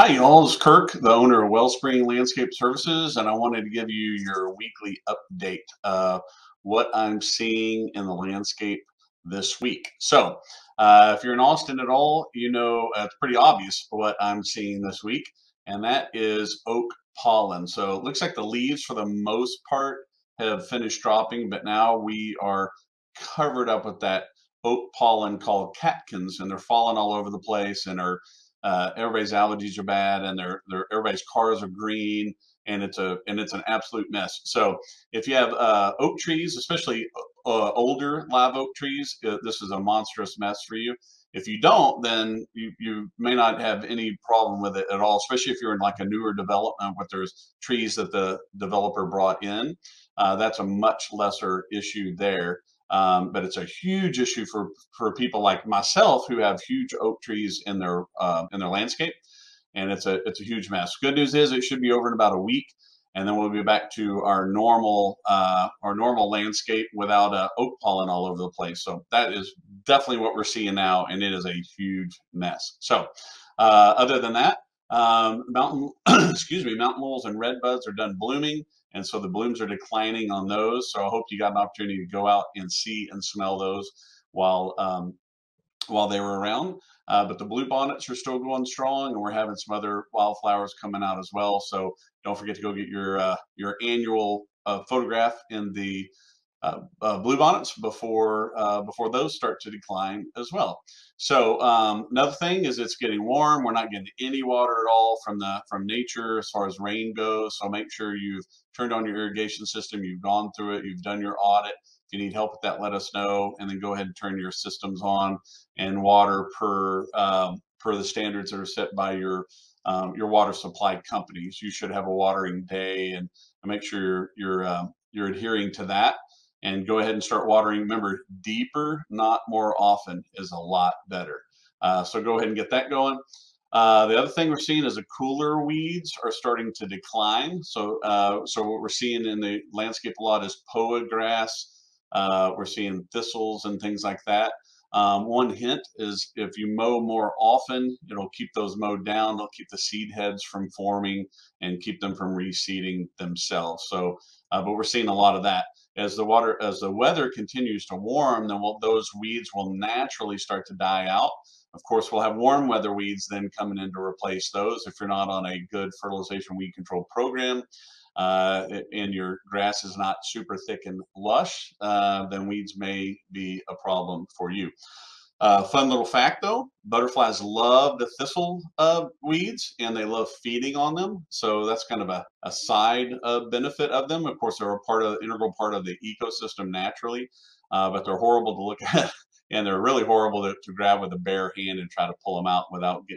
Hi, y'all. It's Kirk, the owner of Wellspring Landscape Services, and I wanted to give you your weekly update of what I'm seeing in the landscape this week. If you're in Austin at all, you know it's pretty obvious what I'm seeing this week, and that is oak pollen. So it looks like the leaves, for the most part, have finished dropping, but now we are covered up with that oak pollen called catkins, and they're falling all over the place and are everybody's allergies are bad, and everybody's cars are green, and it's an absolute mess. So if you have oak trees, especially older live oak trees, this is a monstrous mess for you. If you don't, then you may not have any problem with it at all, especially if you're in like a newer development where there's trees that the developer brought in. That's a much lesser issue there. But it's a huge issue for people like myself who have huge oak trees in their landscape, and it's a huge mess. Good news is it should be over in about a week, and then we'll be back to our normal landscape without oak pollen all over the place. So that is definitely what we're seeing now, and it is a huge mess. So other than that, mountain mountain laurels and redbuds are done blooming. And so the blooms are declining on those. So I hope you got an opportunity to go out and see and smell those while they were around. But the bluebonnets are still going strong, and we're having some other wildflowers coming out as well. So don't forget to go get your annual photograph in the bluebonnets before those start to decline as well. So another thing is it's getting warm. We're not getting any water at all from nature as far as rain goes. So make sure you've turned on your irrigation system, you've gone through it, you've done your audit. If you need help with that, let us know, and then go ahead and turn your systems on and water per the standards that are set by your water supply companies. You should have a watering day, and make sure you're adhering to that. And go ahead and start watering. Remember, deeper, not more often, is a lot better. So go ahead and get that going. The other thing we're seeing is the cooler weeds are starting to decline. So what we're seeing in the landscape a lot is poa grass. We're seeing thistles and things like that. One hint is if you mow more often, it'll keep those mowed down. They'll keep the seed heads from forming and keep them from reseeding themselves. So, but we're seeing a lot of that. As the weather continues to warm, then those weeds will naturally start to die out. Of course, we'll have warm weather weeds then coming in to replace those if you're not on a good fertilization weed control program. And your grass is not super thick and lush, then weeds may be a problem for you. Fun little fact though, butterflies love the thistle weeds, and they love feeding on them. So that's kind of a side benefit of them. Of course, they're integral part of the ecosystem naturally, but they're horrible to look at, and they're really horrible to grab with a bare hand and try to pull them out without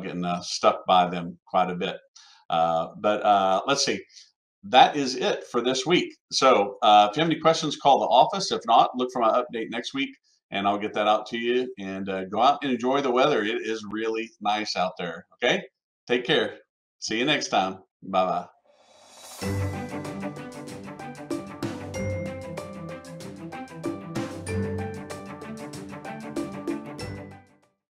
getting stuck by them quite a bit. But let's see. That is it for this week. So if you have any questions, call the office. If not, look for my update next week, and I'll get that out to you. And go out and enjoy the weather. It is really nice out there. Okay? Take care. See you next time. Bye-bye.